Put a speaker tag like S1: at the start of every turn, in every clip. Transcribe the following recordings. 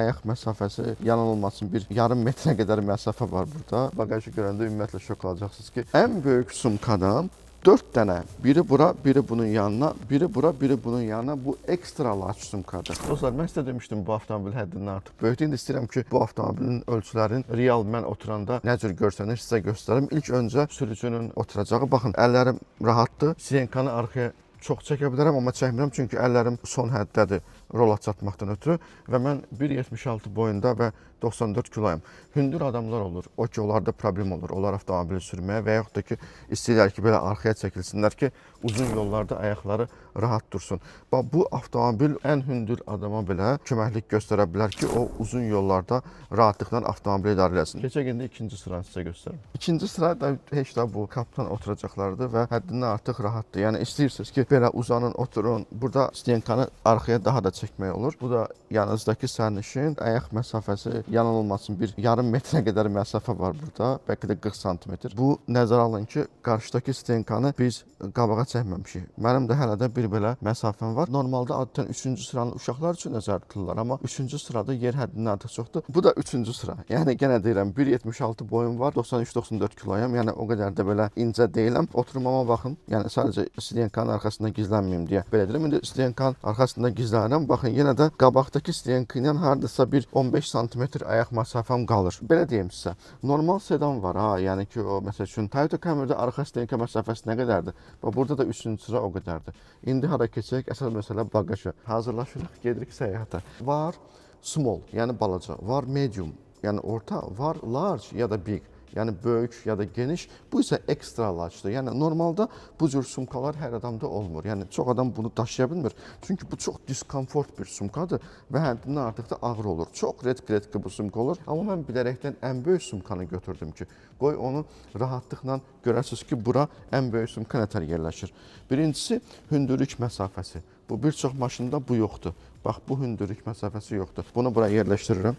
S1: ayaq məsafəsi yanılmasın bir yarım metrə qədər məsafə var burada. Bagajı görəndə ümumiyyətlə şok olacaqsınız ki, ən böyük sumkadan 4 dənə, biri bura, biri bunun yanına, biri bura, biri bunun yanına, bu ekstra large sumkadır. Dostlar, mən sizə demişdim bu avtomobil həddindən artıq böyükdür. İndi istəyirəm ki, bu avtomobilin ölçülərin real mən oturanda nə cür görsənir sizə göstərim. İlk öncə sürücünün oturacağı, baxın, əllərim rahatdır. Sirenkanı arxaya çox çəkə bilərəm, amma çəkmirəm çünki əllərim son həddədir rola çatmaqdan ötürü və mən 1.76 boyunda və 94 kiloyum. Hündür adamlar olur, o ki, onlarda problem olur, onlar avtomobili sürməyə və yaxud da ki, istəyirlər ki, belə arxaya çəkilsinlər ki, uzun yollarda ayaqları rahat dursun. Bu avtomobil ən hündür adama belə köməklik göstərə bilər ki, o uzun yollarda rahatlıqla avtomobili idarə eləsin. Keçək indi ikinci sıranı sizə göstərim. İkinci sıra da heç də bu kaptan oturacaqlardır və həddindən artıq rahatdır. Yəni istəyirsiniz ki, belə uzanın, oturun. Burada styenkanı arxaya daha da çəkmək olur. Bu da yanınızdakı sərnişin ayaq məsafəsi yanılmasın bir yarım metrə qədər məsafə var burada. Bəlkə də 40 sm. Bu nəzərə alın ki, qarşıdakı styenkanı biz qabağa çəkməmişik. Mənim də hələ də bir belə məsafəm var. Normalda adətən 3-cü sıranı uşaqlar üçün nəzərdə tuturlar, amma 3-cü sırada yer həddindən artıq çoxdur. Bu da 3-cü sıra. Yəni yenə deyirəm 1.76 boyum var, 93-94 kiloyam. Yəni o qədər də belə incə deyiləm. Oturmama baxın. Yəni sadəcə styenkanın arxasında gizlənməyim deyə belə deyirəm. İndi styenkanın arxasında gizlənirəm. Baxın, yenə də qabaqdakı styenka ilə hardasa bir 15 sm ayaq məsafəm qalır. Belə deyim sizə. Normal sedan var ha, yəni ki, o məsəl üçün Toyota Camry-də arxa styenka məsafəsi nə qədərdir? Və burada da 3-cü sıra o qədərdir. İndi hara keçək? Əsas məsələ baqaja. Hazırlaşırıq, gedirik səyahətə. Var small, yəni balaca, var medium, yəni orta, var large ya da big. Yəni böyük ya da geniş, bu isə ekstra large'dır. Yəni normalda bu cür sumkalar hər adamda olmur. Yəni çox adam bunu daşıya bilmir. Çünki bu çox diskomfort bir sumkadır və həddindən artıq da ağır olur. Çox redki bu sumka olur. Amma mən bilərəkdən ən böyük sumkanı götürdüm ki, qoy onu rahatlıqla görəsiniz ki, bura ən böyük sumka nətər yerləşir. Birincisi hündürlük məsafəsi. Bu bir çox maşında bu yoxdur. Bax, bu hündürlük məsafəsi yoxdur. Bunu bura yerləşdirirəm.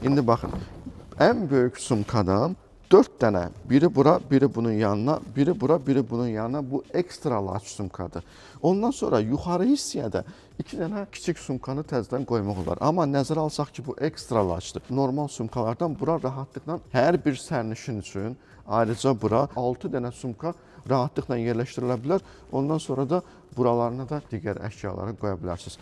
S1: İndi baxın. Ən böyük sumkadan 4 dənə, biri bura, biri bunun yanına, biri bura, biri bunun yanına, bu ekstra large sumkadır. Ondan sonra yuxarı hissiyədə 2 dənə kiçik sumkanı təzədən qoymaq olar. Amma nəzərə alsaq ki, bu ekstra large'dır. Normal sumkalardan bura rahatlıqla hər bir sərnişin üçün ayrıca bura 6 dənə sumka rahatlıqla yerləşdirilə bilər. Ondan sonra da buralarına da digər əşyaları qoya bilərsiniz.